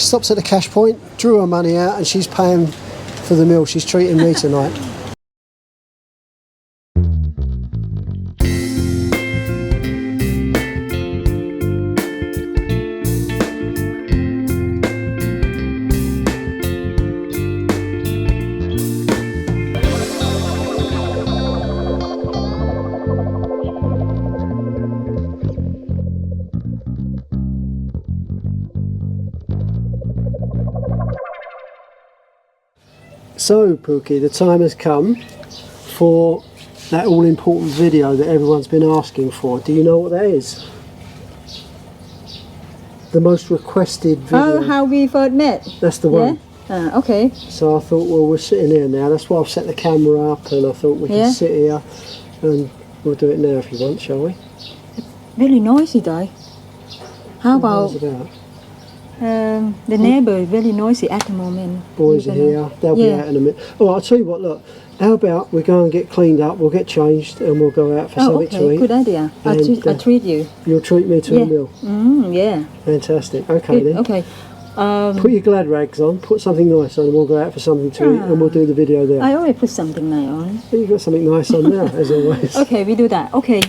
Stops at the cash point, drew her money out, and she's paying for the meal. She's treating me tonight. So Pookie, the time has come for that all-important video that everyone's been asking for. Do you know what that is? The most requested video. Oh, how we first met? That's the one. Yeah? Okay. So I thought, well, we're sitting here now. That's why I've set the camera up, and I thought we can sit here and we'll do it now if you want, shall we? Very noisy though. How about the neighbour is very noisy at the moment. Boys are here, they'll be out in a minute. Oh, I'll tell you what, look, how about we go and get cleaned up, we'll get changed and we'll go out for something to eat. Good idea. I'll treat you. You'll treat me to a meal? Yeah. Fantastic, okay then. Okay. Put your glad rags on, put something nice on, and we'll go out for something to eat and we'll do the video there. I already put something nice on. But you've got something nice on now, as always. Okay, we do that. Okay,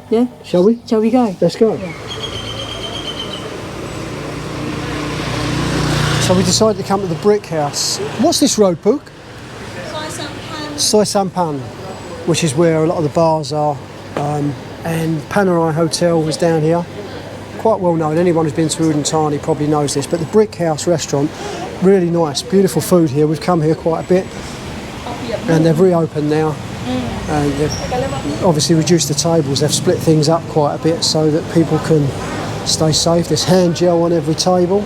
yeah. Shall we? Shall we go? Let's go. Yeah. So we decided to come to the brick house. What's this road, Pook? Soi Sampan, which is where a lot of the bars are. And Panerai Hotel was down here. Quite well known. Anyone who's been to Udon Thani probably knows this. But the Brick House restaurant, really nice. Beautiful food here. We've come here quite a bit. And they've reopened now. And they've obviously reduced the tables. They've split things up quite a bit so that people can stay safe. There's hand gel on every table.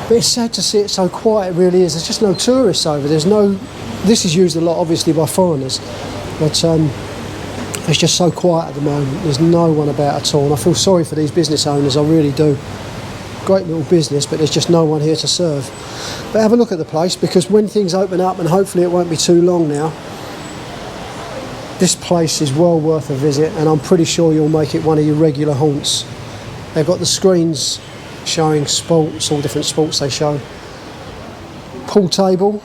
But it's sad to see it so quiet, it really is. There's just no tourists over. This is used a lot, obviously, by foreigners. But it's just so quiet at the moment. There's no one about at all. And I feel sorry for these business owners, I really do. Great little business, but there's just no one here to serve. But have a look at the place, because when things open up, and hopefully it won't be too long now, this place is well worth a visit, and I'm pretty sure you'll make it one of your regular haunts. They've got the screens showing sports, all different sports they show. Pool table.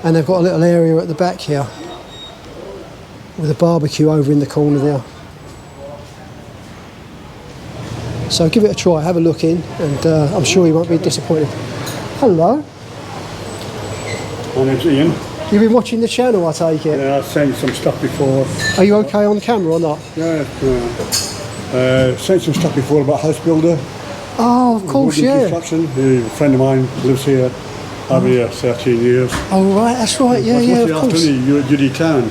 And they've got a little area at the back here with a barbecue over in the corner there. So give it a try, have a look in, and I'm sure you won't be disappointed. Hello. My name's Ian. You've been watching the channel, I take it? Yeah, I've seen some stuff before. Are you okay on camera or not? Yeah, seen some stuff before about house builder. Oh, of course, yeah. Construction. A friend of mine lives here. I've been here 13 years. Oh, right, that's right, yeah, of course. You at Udon Town.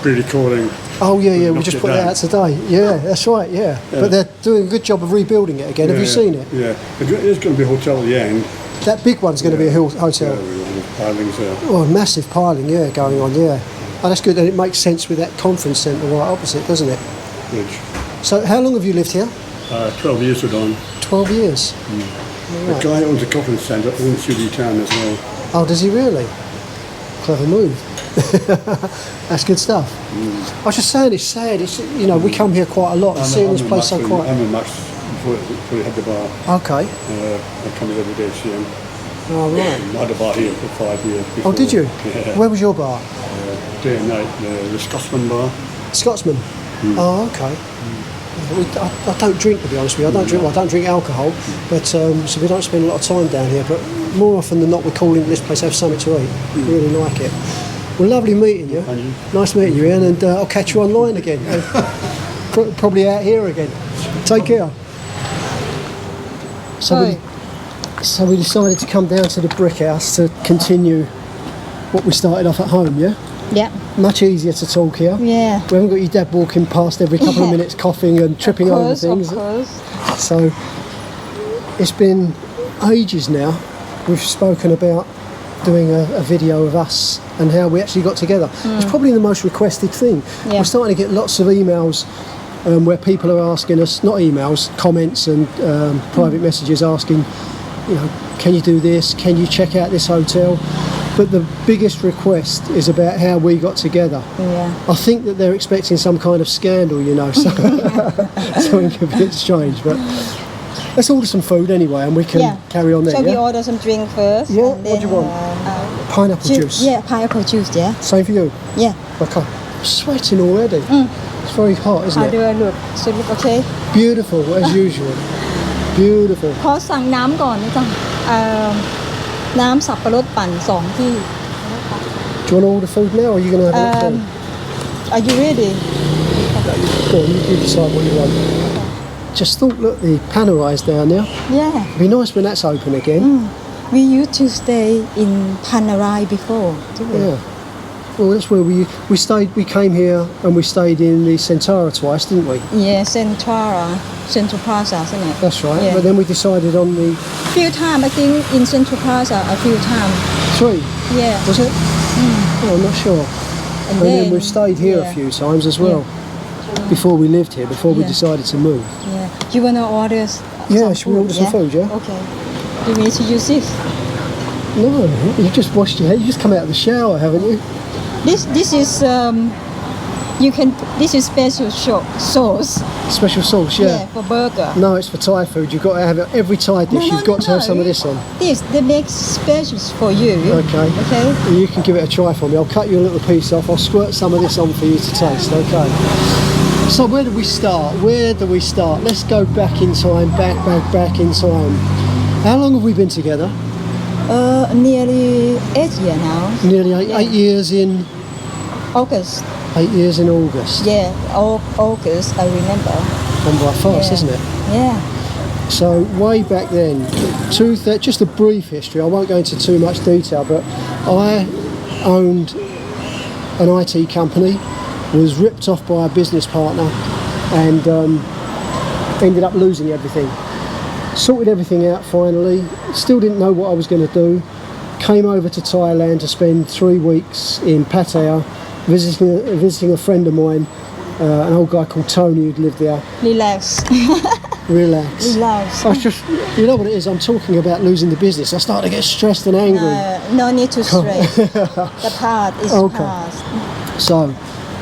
Pre-recording. Oh, yeah, we just put that out today. Yeah, that's right, yeah. But they're doing a good job of rebuilding it again. Have you seen it? Yeah, it is going to be a hotel at the end. That big one's going to be a hotel. Yeah, pilings there. Oh, massive piling, yeah, going on, yeah. Oh, that's good, and it makes sense with that conference centre right opposite, doesn't it? Bridge. So, how long have you lived here? 12 years ago. 12 years? The guy who owns the conference centre owns Udon Town as well. Oh, does he really? Clever move. That's good stuff. I was just saying, it's sad. It's, we come here quite a lot, seeing this place so quiet. I'm in Max before he had the bar. Okay. I come here every day to see him. Oh, right. I had a bar here for 5 years before. Oh, did you? Yeah. Where was your bar? Day and night, the Scotsman bar. Scotsman? Oh, okay. I don't drink, to be honest with you. I don't drink alcohol, but so we don't spend a lot of time down here. But more often than not, we call into this place, have something to eat. Really like it. Well, lovely meeting you. Nice meeting you, Ian, and I'll catch you online again. Probably out here again. Take care. So we decided to come down to the brick house to continue what we started off at home, yeah? Yeah. Much easier to talk here. Yeah. We haven't got your dad walking past every couple of minutes coughing and tripping over things. Of course. So it's been ages now. We've spoken about doing a video of us and how we actually got together. It's probably the most requested thing. Yeah. We're starting to get lots of emails where people are asking us, not emails, comments and private messages asking, can you do this? Can you check out this hotel? But the biggest request is about how we got together. Yeah. I think that they're expecting some kind of scandal, so something a bit strange. But Let's order some food anyway, and we can carry on there. So we Yeah. order some drink first. Yeah, and what do you want? Pineapple juice. Yeah, pineapple juice. Yeah. Same for you. Yeah. Okay. I'm sweating already. It's very hot, isn't How it? do I look? Should look okay? Beautiful as usual. Beautiful. ขอสั่งน้ำก่อนนะจ๊ะน้ำสับปะรดปั่น2 ที่ Do you want to order food now, or are you going to have a look Are you ready? Go on, you decide what you want. Just thought, look, the Panerai down there. Yeah. It'd be nice when that's open again. We used to stay in Panerai before. Didn't we? Yeah. Well, that's where we stayed. We came here and we stayed in the Centara twice, didn't we? Yeah, Central Plaza, isn't it? That's right. Yeah. But then we decided on the Few times, I think in Central Plaza a few times. 3. Yeah. Was it? Oh, I'm not sure. And then we've stayed here a few times as well. Before we lived here, before we decided to move. Yeah. You wanna order? Yeah, should we order some food? Yeah. Okay. You need to use this. No, you just washed your hair. You just come out of the shower, haven't you? This is This is special sauce. Special sauce, yeah. For burger. No, it's for Thai food. You've got to have it every Thai dish. You've got to have some of this on. They make specials for you. Okay. Okay. You can give it a try for me. I'll cut you a little piece off. I'll squirt some of this on for you to taste. Okay. So where do we start? Let's go back in time. Back in time. How long have we been together? Nearly 8 years now. Nearly 8 years in. August. 8 years in August. Yeah, August. I remember. Gone by fast, isn't it? Yeah. So way back then, just a brief history. I won't go into too much detail, but I owned an IT company, was ripped off by a business partner, and ended up losing everything. Sorted everything out finally. Still didn't know what I was going to do. Came over to Thailand to spend 3 weeks in Pattaya, visiting a friend of mine, an old guy called Tony who'd lived there. Relax. Relax. I was just, you know what it is, I'm talking about losing the business. I started to get stressed and angry. No need to stress. The past is past. So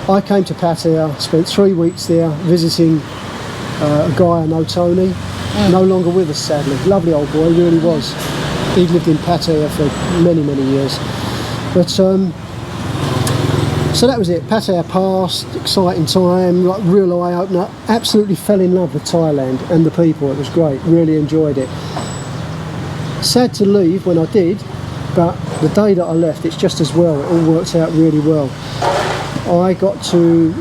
I came to Pattaya, spent 3 weeks there visiting a guy I know, Tony. No longer with us, sadly. Lovely old boy, really was. He'd lived in Pattaya for many, many years. But so that was it. Pattaya passed, exciting time, like real eye opener. Absolutely fell in love with Thailand and the people. It was great. Really enjoyed it. Sad to leave when I did, but the day that I left, it's just as well. It all worked out really well. I got to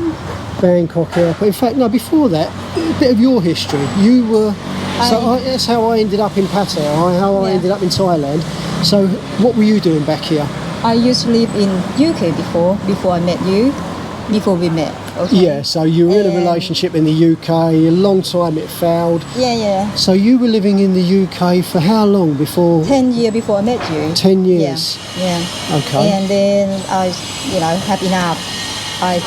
Bangkok Airport. In fact, no, before that, a bit of your history. You were. That's how I ended up in Pattaya. How I ended up in Thailand. So, what were you doing back here? I used to live in UK before I met you, before we met. Okay. Yeah, so you were in a relationship in the UK, a long time it failed. Yeah. So you were living in the UK for how long before? 10 years before I met you. 10 years? Yeah. Okay. And then I, had enough.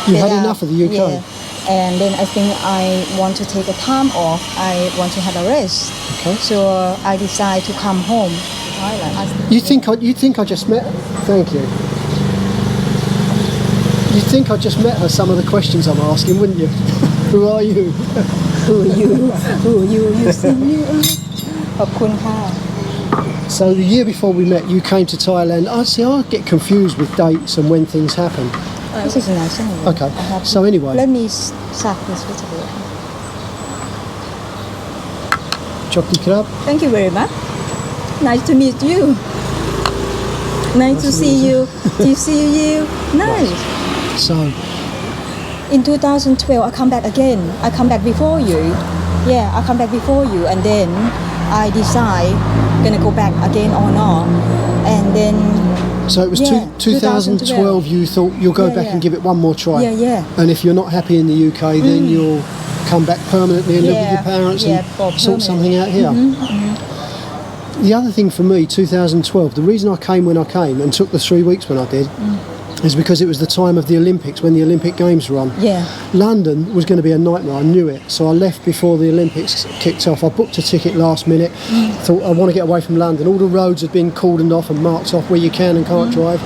You had enough of the UK? Yeah. And then I think I want to take a time off. I want to have a rest. Okay. So I decided to come home to Thailand. You think I just met her? Thank you. You think I just met her, some of the questions I'm asking, wouldn't you? Who are you? Who are you? Who are you? You see me? ขอบคุณค่ะ So the year before we met, you came to Thailand. I get confused with dates and when things happen. This is nice. Okay. So anyway. Let me suck this vegetable. Chokki krab. Thank you very much. Nice to meet you. Nice to see you. To see you. Nice. So. In 2012, I come back again. I come back before you. Yeah, I come back before you, and then I decide gonna go back again or not, and then. So it was 2012. You thought you'll go back and give it one more try. Yeah. And if you're not happy in the UK, then you'll come back permanently and live with your parents and sort something out here. The other thing for me, 2012, the reason I came when I came and took the 3 weeks when I did, is because it was the time of the Olympics, when the Olympic Games were on. Yeah. London was going to be a nightmare, I knew it. So I left before the Olympics kicked off. I booked a ticket last minute, thought I want to get away from London. All the roads had been cordoned off and marked off where you can and can't drive.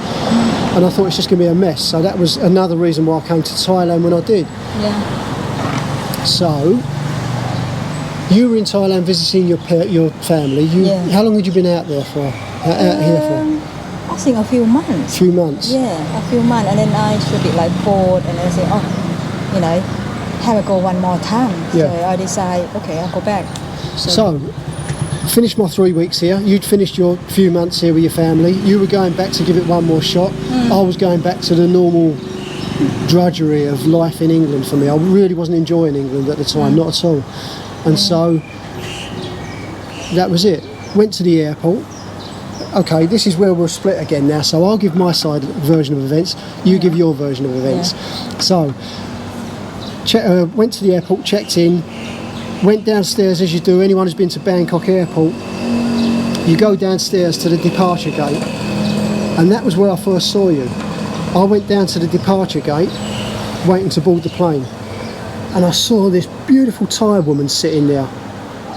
And I thought it's just going to be a mess. So that was another reason why I came to Thailand when I did. Yeah. So, You were in Thailand visiting your family. Yeah. How long had you been out there for? Out here for? I think a few months. A few months. Yeah, a few months, and then I should be like bored, and I say, oh, you know, have a go one more time. Yeah. So I decide, okay, I'll go back. So, finished my 3 weeks here. You'd finished your few months here with your family. You were going back to give it one more shot. I was going back to the normal drudgery of life in England for me. I really wasn't enjoying England at the time, not at all. And so, that was it. Went to the airport. Okay, this is where we're split again now. So I'll give my side version of events. You give your version of events. So, went to the airport, checked in, went downstairs as you do. Anyone who's been to Bangkok airport, you go downstairs to the departure gate, and that was where I first saw you. I went down to the departure gate, waiting to board the plane, and I saw this beautiful Thai woman sitting there.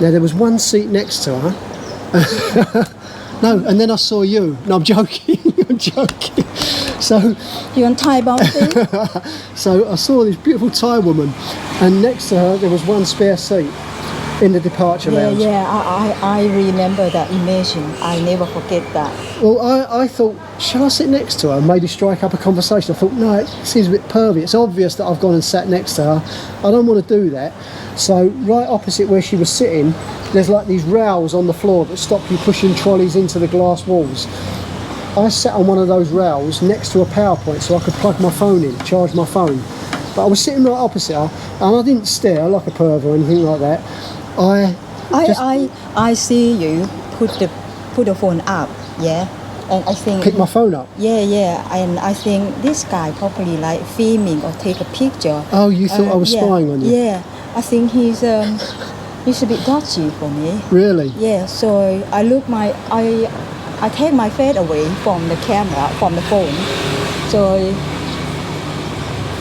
Now there was one seat next to her. No, and then I saw you. No, I'm joking. I'm joking. So You want Thai bounty? So I saw this beautiful Thai woman, and next to her there was one spare seat in the departure lounge. I remember that image. I never forget that. Well, I thought, shall I sit next to her and maybe strike up a conversation? I thought, no, it seems a bit pervy. It's obvious that I've gone and sat next to her. I don't want to do that. So right opposite where she was sitting, there's like these rails on the floor that stop you pushing trolleys into the glass walls. I sat on one of those rails next to a power point so I could plug my phone in, charge my phone. But I was sitting right opposite her, and I didn't stare like a perv or anything like that. I see you put the phone up, yeah, and I think Pick my phone up. Yeah, and I think this guy probably like filming or take a picture. Oh, you thought I was spying on you? Yeah, I think he's a bit dodgy for me. Really? Yeah, so I take my face away from the camera, from the phone. So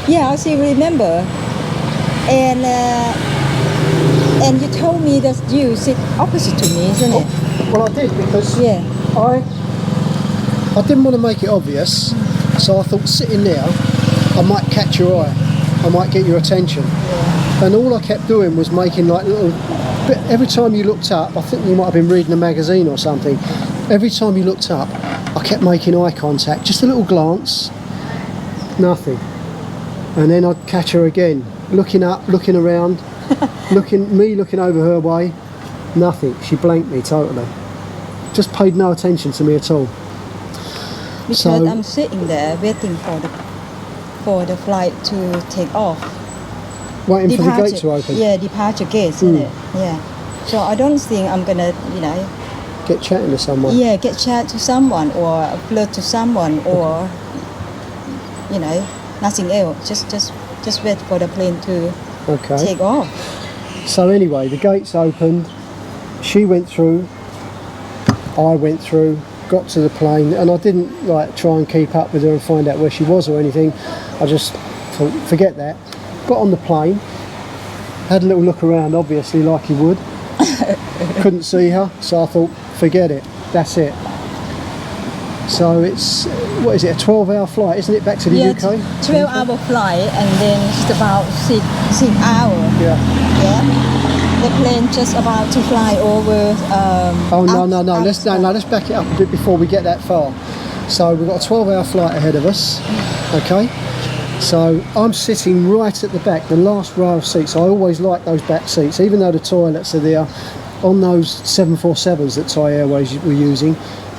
yeah, I still remember, and you told me that you sit opposite to me, isn't it? Well, I did, because Yeah. I didn't want to make it obvious, so I thought sitting there, I might catch your eye, I might get your attention. And all I kept doing was making like little, every time you looked up, I think you might have been reading a magazine or something, every time you looked up, I kept making eye contact, just a little glance, nothing. And then I'd catch her again, looking up, looking around, looking over her way, nothing. She blanked me totally. Just paid no attention to me at all. Because So- I'm sitting there waiting for the flight to take off. Waiting for the gate to open. Yeah, departure gate, isn't it? Yeah. So I don't think I'm gonna, Get chatting to someone. yeah, get chat to someone or flirt to someone or, nothing else. Just wait for the plane to Okay. take off. So anyway, the gates opened, she went through, I went through, got to the plane, and I didn't like try and keep up with her and find out where she was or anything. I just thought, forget that. Got on the plane, had a little look around, obviously, like you would. Couldn't see her, so I thought, forget it, that's it. So it's, what is it, a 12-hour flight, isn't it, back to the Yeah, UK? 12-hour flight, and then it's about six hours. Yeah. Yeah. The plane just about to fly over. Oh no! Let's back it up a bit before we get that far. So we've got a 12-hour flight ahead of us. Okay. So I'm sitting right at the back, the last row of seats. I always like those back seats, even though the toilets are there on those 747s that Thai Airways were using.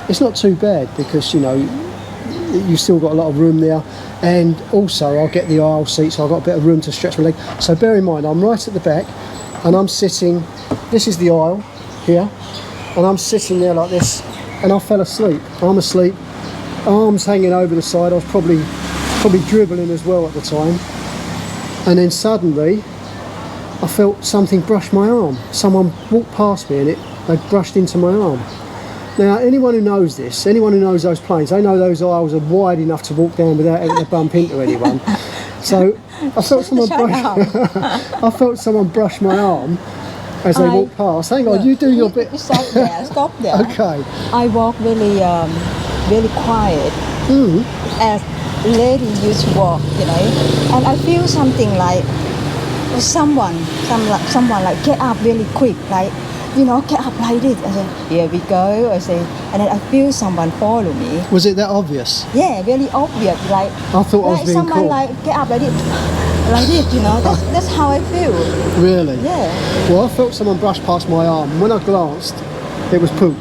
It's not too bad because you've still got a lot of room there, and also I'll get the aisle seat, so I've got a bit of room to stretch my leg. So bear in mind, I'm right at the back, and I'm sitting. This is the aisle here, and I'm sitting there like this, and I fell asleep. I'm asleep, arms hanging over the side. I was probably dribbling as well at the time, and then suddenly I felt something brush my arm. Someone walked past me, and they brushed into my arm. Now, anyone who knows this, anyone who knows those planes, they know those aisles are wide enough to walk down without having to bump into anyone. So I felt someone brush my arm as they walked past. Hang on, you do your bit. Stop there. Okay. I walk really quiet, as lady used to walk, and I feel something like someone like get up really quick, like, you know, get up like this. I say, here we go. I say, and then I feel someone follow me. Was it that obvious? Yeah, really obvious. Like I thought I was like being someone caught. like get up like this, you know. That's how I feel. Really? Yeah. Well, I felt someone brush past my arm. And when I glanced, it was Pook,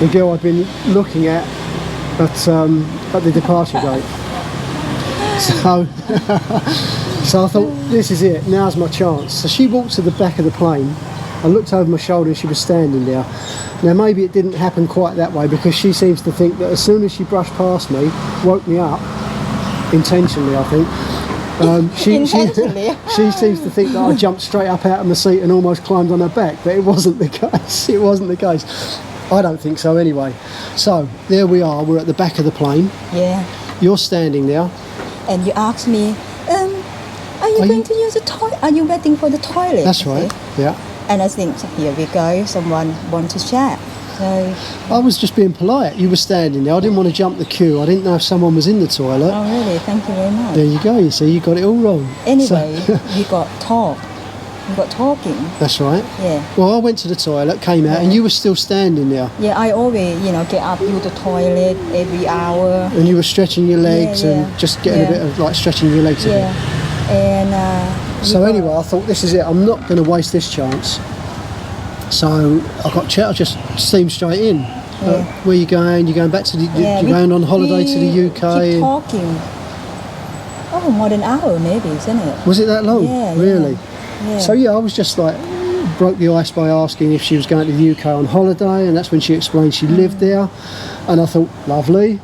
the girl I'd been looking at the departure gate. So, so I thought, this is it. Now's my chance. So she walked to the back of the plane. I looked over my shoulder and she was standing there. Now maybe it didn't happen quite that way because she seems to think that as soon as she brushed past me, woke me up, intentionally I think, she seems to think that I jumped straight up out of my seat and almost climbed on her back, but it wasn't the case. It wasn't the case. I don't think so anyway. So there we are, we're at the back of the plane. Yeah. You're standing there. And you ask me, are you going to use the toilet? Are you waiting for the toilet? That's right, yeah. And I think, here we go, someone wants to chat. So I was just being polite. You were standing there. I didn't want to jump the queue. I didn't know if someone was in the toilet. oh really? Thank you very much. There you go. You see, you got it all wrong. Anyway, So- we got talking. That's right. Yeah. Well, I went to the toilet, came out, and you were still standing there. Yeah, I always, you know, get up, use the toilet every hour. And you were stretching your legs Yeah, and just getting yeah. a bit of like stretching your legs a bit. Yeah. And So anyway, I thought this is it. I'm not going to waste this chance. So I just steamed straight in. Where are you going? You're going back to the? You're going on holiday to the UK? Keep talking. Oh, more than an hour maybe, isn't it? Was it that long? Yeah. Really? Yeah. So yeah, I was just like broke the ice by asking if she was going to the UK on holiday, and that's when she explained she lived there, and I thought lovely,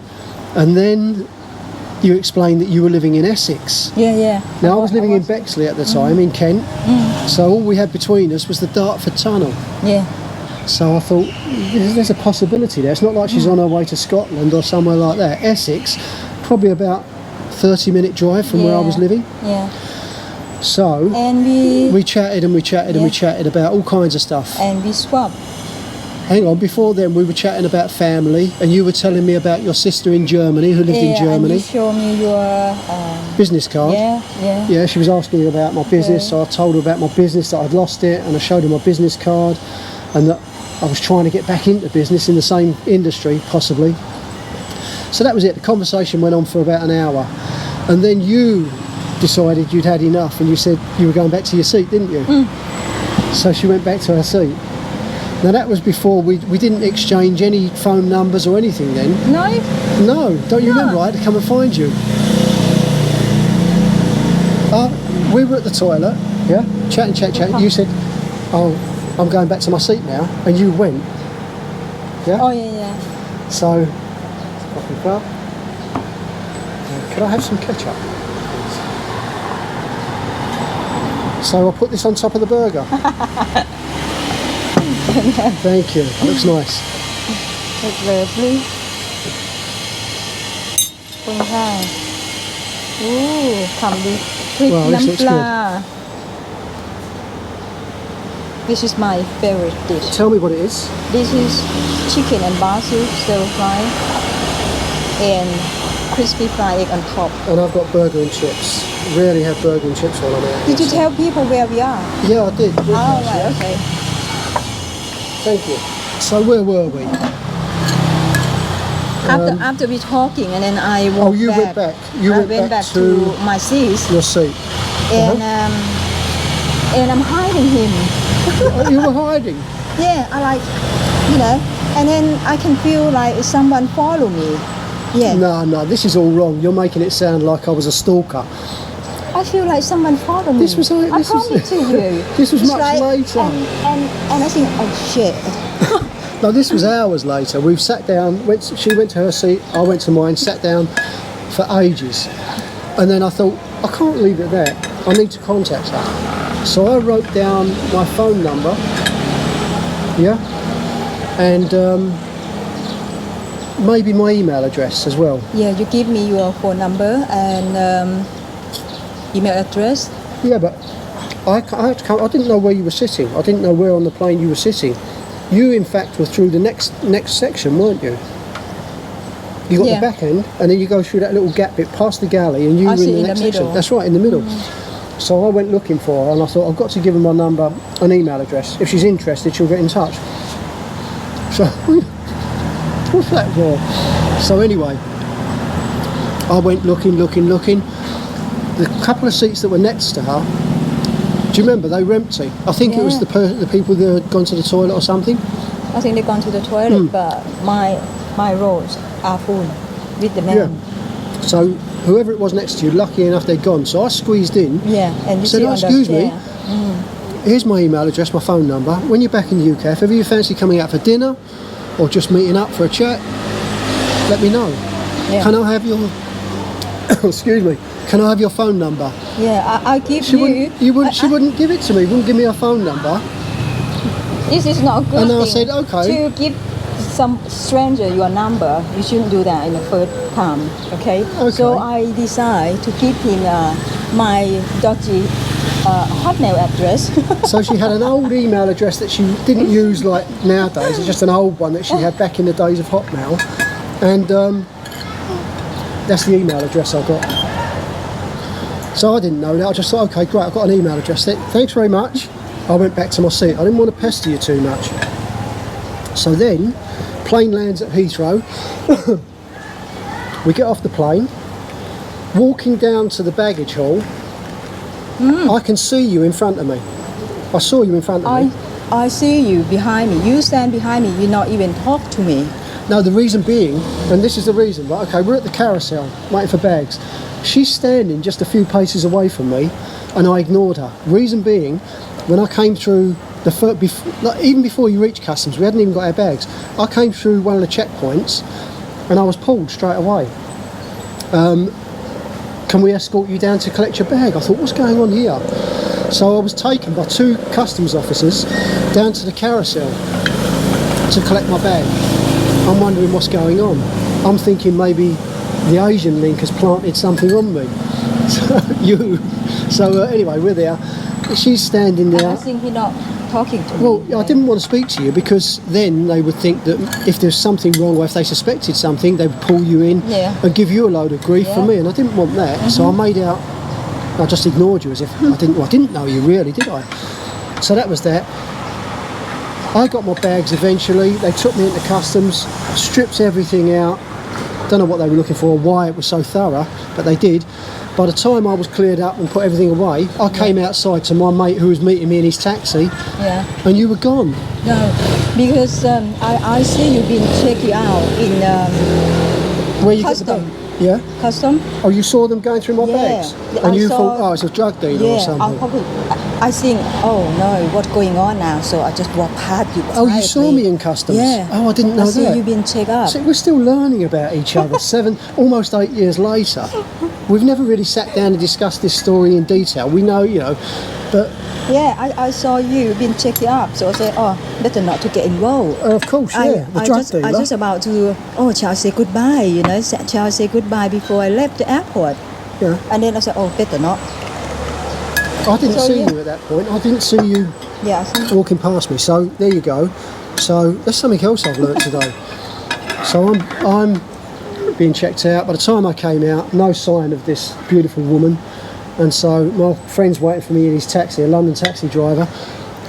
and then you explained that you were living in Essex. Yeah. Now I was living in Bexley at the time in Kent, so all we had between us was the Dartford Tunnel. Yeah. So I thought there's a possibility there. It's not like she's on her way to Scotland or somewhere like that. Essex, probably about 30-minute drive from where I was living. Yeah. So And we chatted and we chatted and we chatted about all kinds of stuff. we swapped. Hang on, before then we were chatting about family, and you were telling me about your sister in Germany who lived in And Germany. you show me your Business card. yeah. Yeah, she was asking me about my business, so I told her about my business, that I'd lost it, and I showed her my business card, and that I was trying to get back into business in the same industry, possibly. So that was it. The conversation went on for about an hour, and then you decided you'd had enough, and you said you were going back to your seat, didn't you? So she went back to her seat. Now that was before we didn't exchange any phone numbers or anything then. No? No, don't you remember? I had to come and find you. We were at the toilet, yeah, chatting. You said, oh, I'm going back to my seat now, and you went. Yeah? Oh, yeah. So, coffee cup. Could I have some ketchup? So I'll put this on top of the burger. Thank you. Looks nice. It's lovely. Khunค่ะทำดิพริก Wow, this น้ำ looks ปลา good. This is my favorite dish. Tell me what it is. This is chicken and basil stir fry and crispy fried egg on top. And I've got burger and chips. Rarely have burger and chips while I'm out. Did you tell people where we are? Yeah, I did. Oh, right, okay. Thank you. So where were we? After we talking, and then I walked Oh, you back. went back. You I went back to to my seat, your seat. and I'm hiding him. Oh, you were hiding. Yeah, I like, you know, and then I can feel like someone follow me. Yeah. No, this is all wrong. You're making it sound like I was a stalker. I feel like someone followed me. This was like- I this was- promised to you. This was It's much later. And I think, oh shit. No, this was hours later. We sat down. She went to her seat. I went to mine. Sat down for ages, and then I thought I can't leave it there. I need to contact her. So I wrote down my phone number. Yeah, and maybe my email address as well. Yeah, you give me your phone number and email address. Yeah, but I didn't know where you were sitting. I didn't know where on the plane you were sitting. You, in fact, were through the next section, weren't you? You got Yeah. the back end, and then you go through that little gap bit past the galley, and you I were sit in the in next the section. middle. That's right, in the middle. So I went looking for her, and I thought, I've got to give her my number and email address. If she's interested, she'll get in touch. So, what's that for? So anyway, I went looking. The couple of seats that were next to her, do you remember, they were empty. I think it was the people that had gone to the toilet or something. I think they've gone to the toilet, but my rows are full with the men. Yeah. So whoever it was next to you, lucky enough they'd gone. So I squeezed in. Yeah, and you said, see oh, on the excuse me, chair. here's my email address, my phone number. When you're back in the UK, if ever you fancy coming out for dinner or just meeting up for a chat, let me know. Yeah. Can I have your excuse me? Can I have your phone number? Yeah, I give She wouldn't give it to me. Wouldn't give me her phone number. This is not a good And thing. I said, okay. To give some stranger your number, you shouldn't do that in the first time, okay? So I decide to give him my dodgy Hotmail address. So she had an old email address that she didn't use like nowadays. It's just an old one that she had back in the days of Hotmail. And that's the email address I got. So I didn't know that. I just thought, okay, great, I've got an email address. Thanks very much. I went back to my seat. I didn't want to pester you too much. So then, plane lands at Heathrow. We get off the plane. Walking down to the baggage hall, I can see you in front of me. I saw you in front of me. I see you behind me. You stand behind me. You not even talk to me. No, the reason being, and this is the reason, right? Okay, we're at the carousel waiting for bags. She's standing just a few paces away from me, and I ignored her. Reason being, when I came through even before you reached customs, we hadn't even got our bags. I came through one of the checkpoints, and I was pulled straight away. Can we escort you down to collect your bag? I thought, what's going on here? So I was taken by 2 customs officers down to the carousel to collect my bag. I'm wondering what's going on. I'm thinking maybe the Asian link has planted something on me. So anyway, we're there. She's standing there. I think he's not talking to me. Well, I didn't want to speak to you because then they would think that if there's something wrong or if they suspected something, they would pull you in and give you a load of grief for me, and I didn't want that. So I made out, I just ignored you as if I didn't know you really, did I? So that was that. I got my bags eventually. They took me into customs, stripped everything out. Don't know what they were looking for or why it was so thorough, but they did. By the time I was cleared up and put everything away, I came outside to my mate who was meeting me in his taxi, and you were gone. No, because I see you being checked out in Where you custom. get the bag? Yeah. Custom? Oh, you saw them going through my bags, and you thought, oh, it's a drug dealer or something. I think, oh no, what's going on now? So I just walked past you. Oh, you saw me in customs? Yeah. Oh, I didn't know I that. see you being checked up. So we're still learning about each other, almost 8 years later. We've never really sat down and discussed this story in detail. We know, but... Yeah, I saw you being checked up, so I said, oh, better not to get involved. Of course, yeah, the drug dealer. I just about to, shall I say goodbye, shall I say goodbye before I left the airport? Yeah. And then I said, oh, better not. I didn't see you at that point. I didn't see you walking past me. So there you go. So that's something else I've learnt today. So I'm being checked out. By the time I came out, no sign of this beautiful woman. And so my friend's waiting for me in his taxi, a London taxi driver,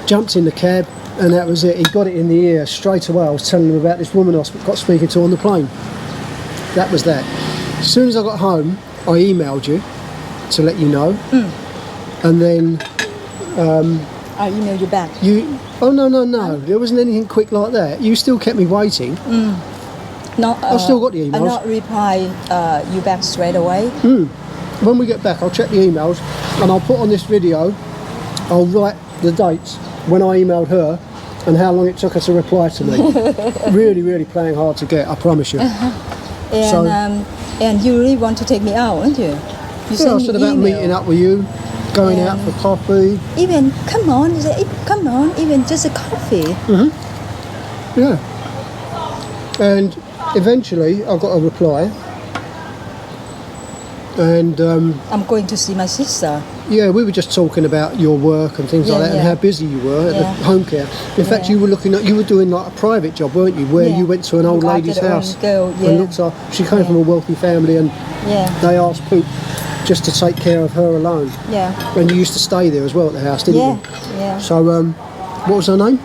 jumped in the cab, and that was it. He got it in the ear straight away. I was telling him about this woman I got speaking to on the plane. That was that. As soon as I got home, I emailed you to let you know. And then I emailed you back. No. There wasn't anything quick like that. You still kept me waiting. No, I've still got the emails. I'll not reply you back straight away. When we get back, I'll check the emails and I'll put on this video, I'll write the dates when I emailed her and how long it took her to reply to me. Really, really playing hard to get, I promise you. And you really want to take me out, don't you? I said about meeting up with you, going out for coffee. Even, come on, even just a coffee. Yeah. And eventually I got a reply. And I'm going to see my sister. Yeah, we were just talking about your work and things like that, and how busy you were at the home care. In fact, you were doing like a private job, weren't you? Where you went to an old lady's house girl, and looked up. She came from a wealthy family, and they asked Pook just to take care of her alone. Yeah. And you used to stay there as well at the house, didn't you? Yeah. So, what was her name?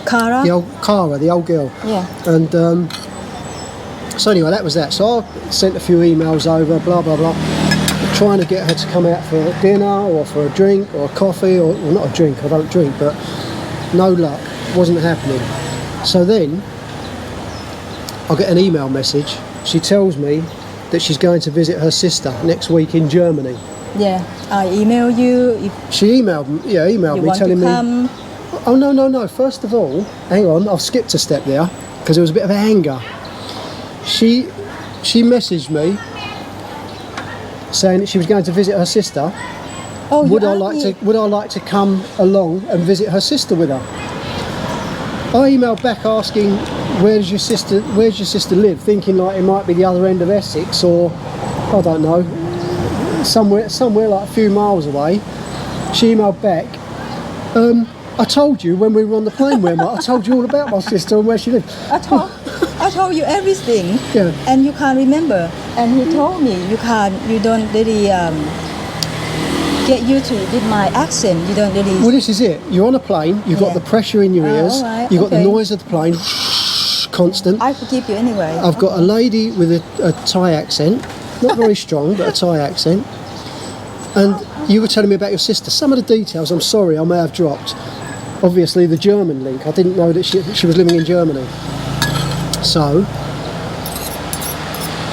Cara. Cara, the old girl. Yeah. And so anyway, that was that. So I sent a few emails over, blah, blah, blah, trying to get her to come out for dinner or for a drink or a coffee, or well, not a drink, I don't drink, but no luck, wasn't happening. So then I get an email message. She tells me that she's going to visit her sister next week in Germany. Yeah. I email you if She emailed me, you want telling to me, come. oh no, first of all, hang on, I've skipped a step there because there was a bit of anger. She messaged me saying that she was going to visit her sister. Oh, Would I like to come along and visit her sister with her? I emailed back asking where's your sister live, thinking like it might be the other end of Essex, or I don't know, somewhere like a few miles away. She emailed back, I told you when we were on the plane where I told you all about my sister and where she lived. I told you everything. Yeah. And you can't remember. And he told me you don't really get used to with my accent. You don't really. Well, this is it. You're on a plane. You've got the pressure in your ears. Right, You've got the okay. noise of the plane, constant. I forgive you anyway. I've got a lady with a Thai accent, not very strong, but a Thai accent. And you were telling me about your sister. Some of the details, I'm sorry, I may have dropped. Obviously, the German link. I didn't know that she was living in Germany. So,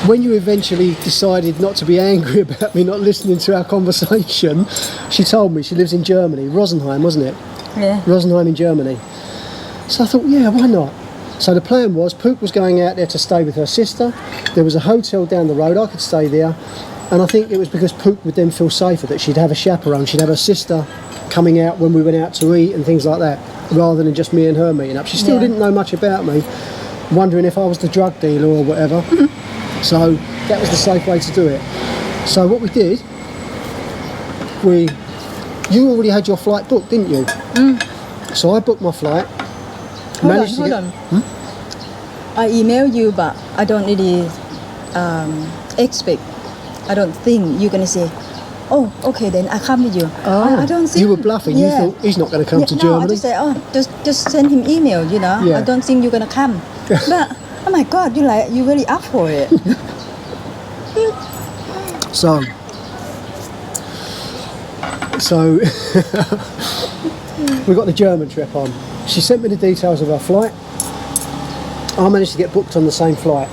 when you eventually decided not to be angry about me not listening to our conversation, she told me she lives in Germany, Rosenheim, wasn't it? Yeah. Rosenheim in Germany. So I thought, yeah, why not? So the plan was, Pook was going out there to stay with her sister. There was a hotel down the road, I could stay there. And I think it was because Pook would then feel safer that she'd have a chaperone, she'd have her sister coming out when we went out to eat and things like that, rather than just me and her meeting up. She still didn't know much about me, wondering if I was the drug dealer or whatever. So that was the safe way to do it. So what we did, you already had your flight booked, didn't you? So I booked my flight. Hold on. I email you, but I don't really expect. I don't think you're gonna say, "Oh, okay, then I come with you." I don't think You were bluffing. Yeah. You thought he's not going to come to No, Germany. I just say, "Oh, just send him email." You know, Yeah. I don't think you're gonna come. But oh my God, you really up for it. So we got the German trip on. She sent me the details of her flight. I managed to get booked on the same flight.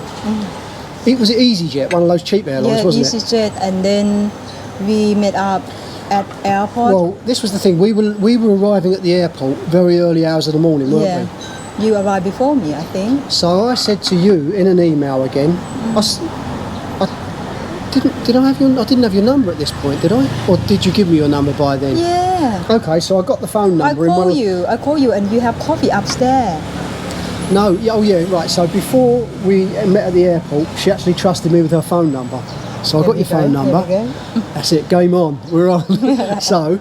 It was EasyJet, one of those cheap airlines, wasn't it? EasyJet, and then we met up at airport. Well, this was the thing. We were arriving at the airport very early hours of the morning, weren't we? You arrived before me, I think. So I said to you in an email again. I didn't have your number at this point, did I? Or did you give me your number by then? Yeah. Okay, so I got the phone number. I call you, and you have coffee upstairs. No, oh yeah, right. So before we met at the airport, she actually trusted me with her phone number. So I got your phone number. That's it, game on, we're on. So,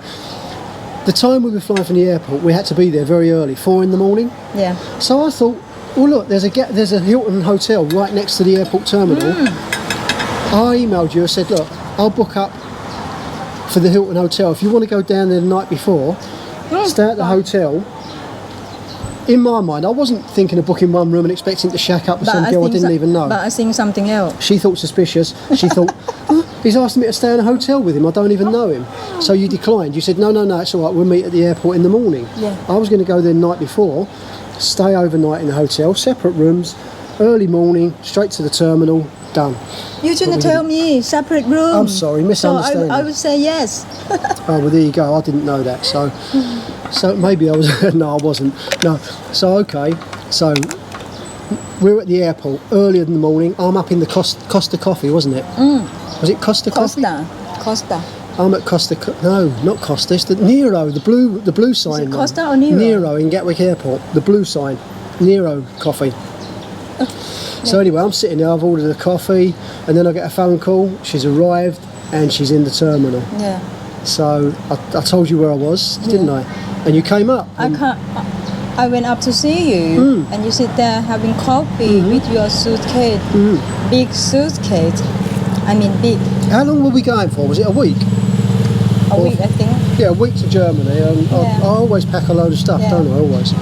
the time we were flying from the airport, we had to be there very early, 4 in the morning. Yeah. So I thought, well look, there's a Hilton hotel right next to the airport terminal. I emailed you and said, look, I'll book up for the Hilton hotel. If you want to go down there the night before, stay at the hotel. In my mind, I wasn't thinking of booking one room and expecting to shack up with some girl I didn't even know. But I think something else. She thought suspicious. She thought, he's asked me to stay in a hotel with him. I don't even know him. So you declined. You said, no, it's all right. We'll meet at the airport in the morning. Yeah. I was going to go there the night before, stay overnight in the hotel, separate rooms, early morning, straight to the terminal, done. You shouldn't tell me separate room. I'm sorry, misunderstanding. So I would say yes. Oh, well, there you go. I didn't know that. So maybe I was. No, I wasn't. No. So, okay. So, we're at the airport early in the morning. I'm up in the Costa Coffee, wasn't it? Was it Costa Coffee? Costa. I'm at Costa. No, not Costa. It's the Nero, the blue sign. Is it Costa or Nero? Nero in Gatwick Airport. The blue sign. Nero Coffee. So anyway, I'm sitting there. I've ordered a coffee, and then I get a phone call. She's arrived, and she's in the terminal. Yeah. So I told you where I was, didn't I? And you came up. I went up to see you, and you sit there having coffee with your suitcase, big suitcase, I mean big. How long were we going for? Was it a week? A week, I think. Yeah, a week to Germany. I always pack a load of stuff, Yeah. don't I? Always.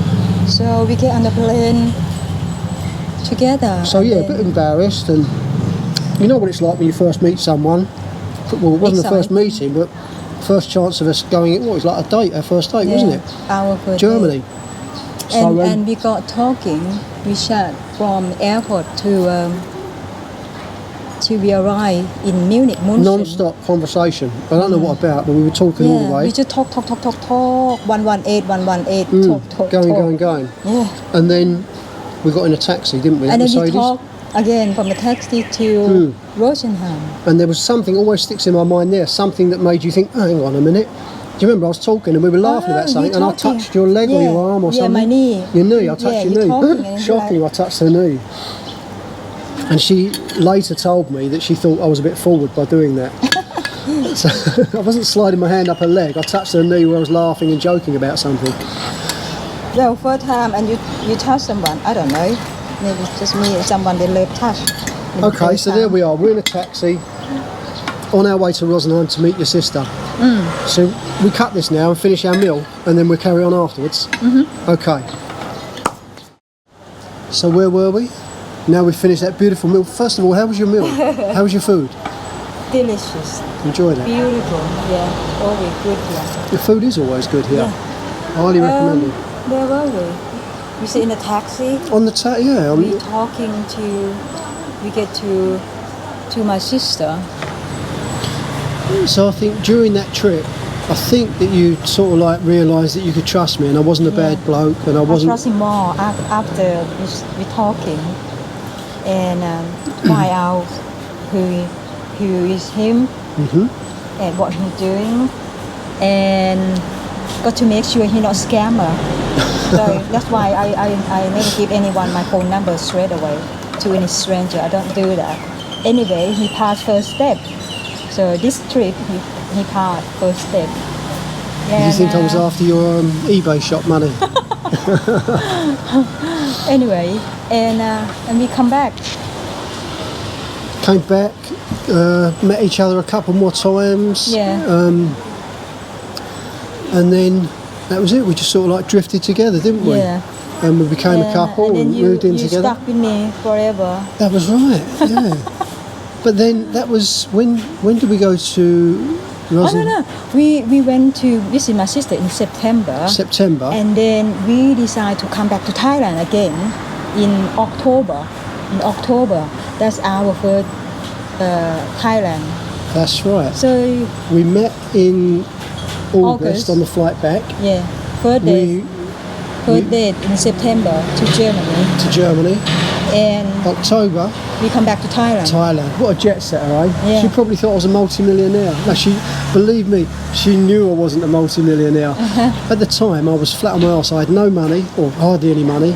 So we get on the plane together. So and yeah, a then- bit embarrassed, and you know what it's like when you first meet someone. Well, it wasn't the first meeting, but first chance of us going. It was like a date, our first date, wasn't it? Our first Germany. date. So, And we got talking. We chat from airport to we arrive in Munich, München. non-stop conversation. I don't know what about, but we were talking all the way. We just talk. 118, talk. Going. Yeah. And then we got in a taxi, didn't we? And then we Mercedes. talk again from the taxi to Rosenheim. And there was something always sticks in my mind there, something that made you think, oh, hang on a minute. Do you remember I was talking and we were laughing about something and I touched your leg or your arm or something? Yeah, my knee. Your knee, I touched your you're knee. talking and you're Shocking, I touched her knee. And she later told me that she thought I was a bit forward by doing that. So I wasn't sliding my hand up her leg, I touched her knee where I was laughing and joking about something. So first time and you touch someone, I don't know. Maybe it's just me or someone they love touch. Maybe Okay, first so there time. we are, we're in a taxi on our way to Rosenheim to meet your sister. So we cut this now and finish our meal and then we'll carry on afterwards. Okay. So where were we? Now we've finished that beautiful meal. First of all, how was your meal? How was your food? Delicious, Enjoyed it? beautiful, yeah, always good here. The food is always good here. Highly recommended. Where were we? We sit in a taxi. On the yeah. We talking to. We get to my sister. So I think during that trip, I think that you sort of like realised that you could trust me and I wasn't a bad bloke and I I wasn't... trust him more after we talking and find out who is him and what he's doing and got to make sure he's not a scammer. So that's why I never give anyone my phone number straight away to any stranger. I don't do that. Anyway, he passed first step. So this trip he passed first step. Did you think I was after your eBay shop money? Anyway, and we come back. Came back, met each other a couple more times. Yeah. And then that was it. We just sort of like drifted together, didn't we? Yeah. And we became a couple and then and you, moved in you together. stuck with me forever. That was right, yeah. But then that was, when did we go to Rosen? No. We went to visit my sister in September. September. And then we decided to come back to Thailand again in October. That's our first Thailand. That's right. So We met in August on the flight back. yeah, first date in September to Germany, and October, we come back to Thailand. What a jet setter, eh? Yeah. She probably thought I was a multi-millionaire. No, believe me, she knew I wasn't a multi-millionaire. At the time, I was flat on my arse. I had no money, or hardly any money.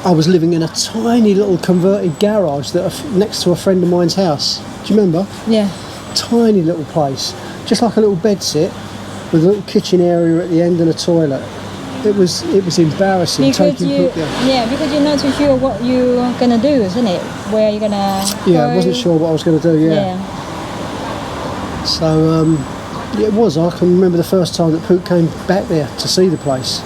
I was living in a tiny little converted garage next to a friend of mine's house. Do you remember? Yeah. Tiny little place, just like a little bed sit with a little kitchen area at the end and a toilet. It was embarrassing Because taking Pook there. because you're not too sure what you're gonna do, isn't it? Where you're gonna Yeah, I go. wasn't sure what I was going to do. Yeah. So yeah, it was. I can remember the first time that Pook came back there to see the place,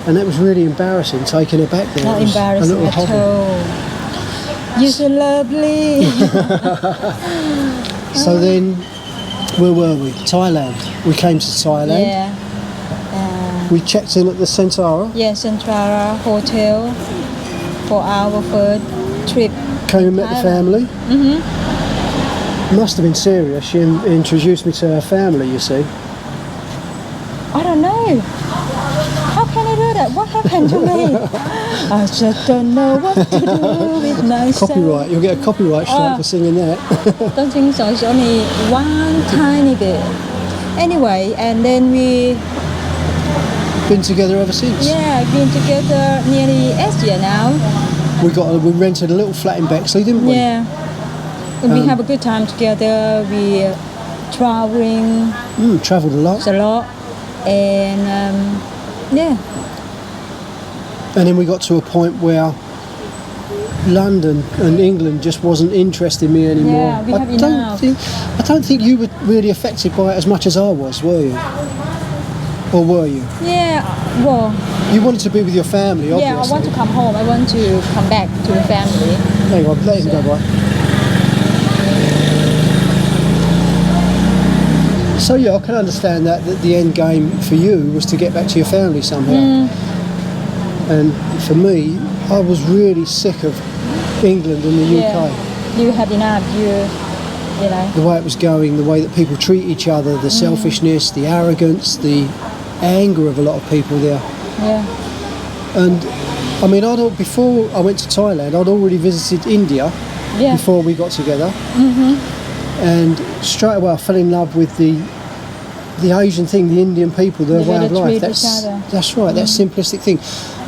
and it was really embarrassing taking her back there. Not It was embarrassing a little at hobby. all. You're so lovely. So then, where were we? Thailand. We came to Thailand. Yeah. We checked in at the Centara. Yeah, Centrara Hotel for our first trip. Came and met the Thailand. family. Must have been serious. She introduced me to her family, you see. I don't know. How can I do that? What happened to me? I just don't know what to do with myself. Copyright. You'll get a copyright strike for singing that. Don't think so. It's only one tiny bit. Anyway, and then we Been together ever since. been together nearly 8 years now. We rented a little flat in Bexley, didn't we? Yeah. And we have a good time together. We traveling Travelled a lot. a lot, and yeah. And then we got to a point where London and England just wasn't interesting me anymore. Yeah, we have enough. I don't think you were really affected by it as much as I was, were you? Or were you? Yeah, well, You wanted to be with your family, obviously. yeah, I want to come home. I want to come back to the family. Hang on, let him go by. So yeah, I can understand that the end game for you was to get back to your family somehow. And for me, I was really sick of England and the UK. You have enough. You know. The way it was going, the way that people treat each other, the selfishness, the arrogance, the anger of a lot of people there. Yeah. And I mean, before I went to Thailand, I'd already visited India before we got together. And straight away I fell in love with the Asian thing, the Indian people, their way of life. That's right, that simplistic thing.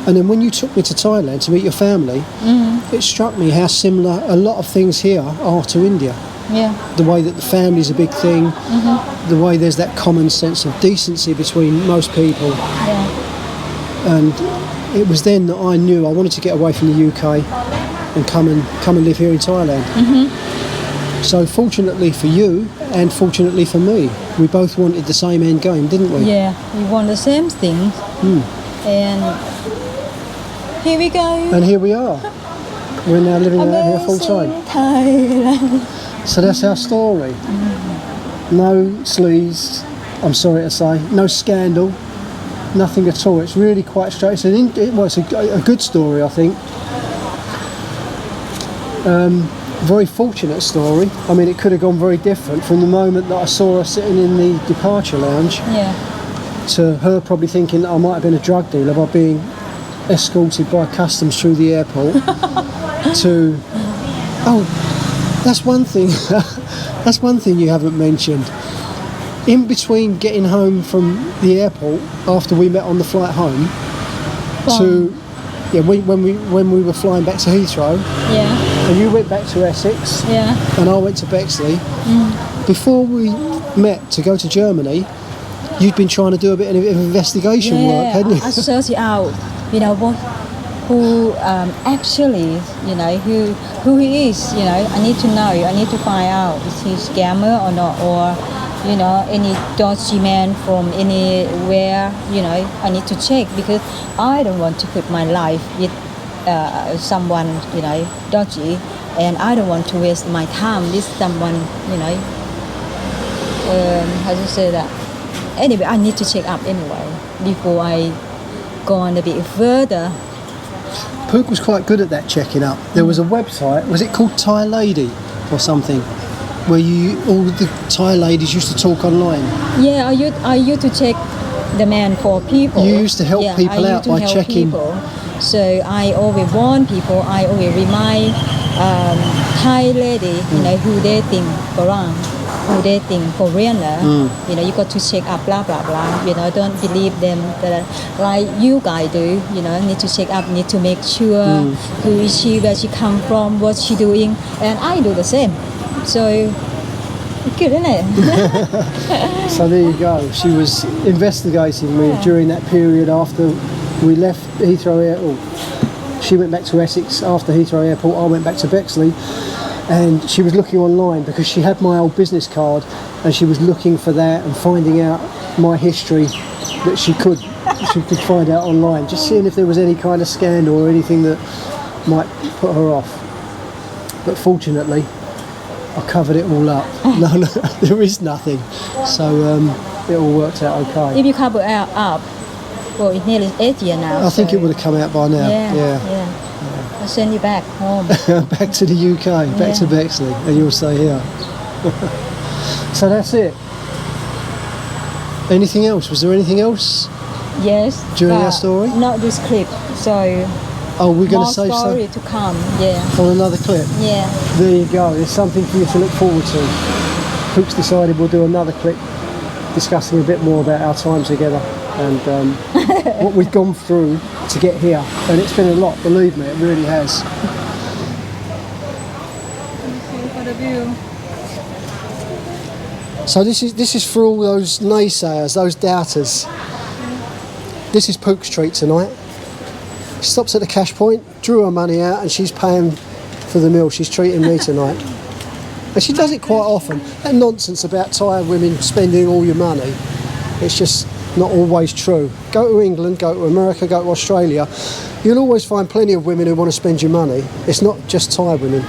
And then when you took me to Thailand to meet your family, it struck me how similar a lot of things here are to India. Yeah. The way that the family's a big thing, the way there's that common sense of decency between most people. Yeah. And it was then that I knew I wanted to get away from the UK and come and live here in Thailand. So fortunately for you and fortunately for me, we both wanted the same end game, didn't we? Yeah, we want the same thing. And here we go. And here we are. We're now living out here full time. Thailand. So that's our story. No sleaze, I'm sorry to say, no scandal, nothing at all. It's really quite straight. It's a good story, I think. Very fortunate story. I mean, it could have gone very different from the moment that I saw her sitting in the departure lounge to her probably thinking that I might have been a drug dealer by being escorted by customs through the airport to, that's one thing. That's one thing you haven't mentioned. In between getting home from the airport after we met on the flight home to when we were flying back to Heathrow, and you went back to Essex, and I went to Bexley. Before we met to go to Germany, you'd been trying to do a bit of investigation work, hadn't you? I searched out, who actually, who he is. I need to know. I need to find out is he a scammer or not, or any dodgy man from anywhere. I need to check because I don't want to put my life with someone dodgy, and I don't want to waste my time with someone how to say that. Anyway, I need to check up anyway before I go on a bit further. Pook was quite good at that checking up. There was a website, was it called Thai Lady or something, where all the Thai ladies used to talk online? Yeah, I used to check the man for people. You used to help people out by checking. So I always warn people, I always remind Thai lady, who they think foreign, who they think foreigner, you got to check up, blah, blah, blah, don't believe them, like you guys do, need to check up, need to make sure who is she, where she come from, what she doing, and I do the same. So, good, isn't it? So there you go. She was investigating me during that period after we left Heathrow Airport. She went back to Essex after Heathrow Airport. I went back to Bexley, and she was looking online because she had my old business card, and she was looking for that and finding out my history that she could find out online, just seeing if there was any kind of scandal or anything that might put her off. But fortunately, I covered it all up. No, there is nothing. So it all worked out okay. If you cover it up, well, it's nearly 8 years now. I think it would have come out by now. Yeah. I'll send you back home. Back to the UK, back to Bexley, and you'll stay here. So that's it. Anything else? Was there anything else? Yes. During our story? Not this clip. So. Oh, we're going to save more story to come. Yeah. On another clip. Yeah. There you go. There's something for you to look forward to. Pook's decided we'll do another clip discussing a bit more about our time together and what we've gone through to get here. And it's been a lot, believe me, it really has. For the view. So this is for all those naysayers, those doubters. This is Pook's treat tonight. Stops at the cash point, drew her money out, and she's paying for the meal. She's treating me tonight. And she does it quite often. That nonsense about Thai women spending all your money, it's just not always true. Go to England, go to America, go to Australia, you'll always find plenty of women who want to spend your money. It's not just Thai women.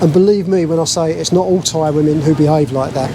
And believe me when I say it's not all Thai women who behave like that.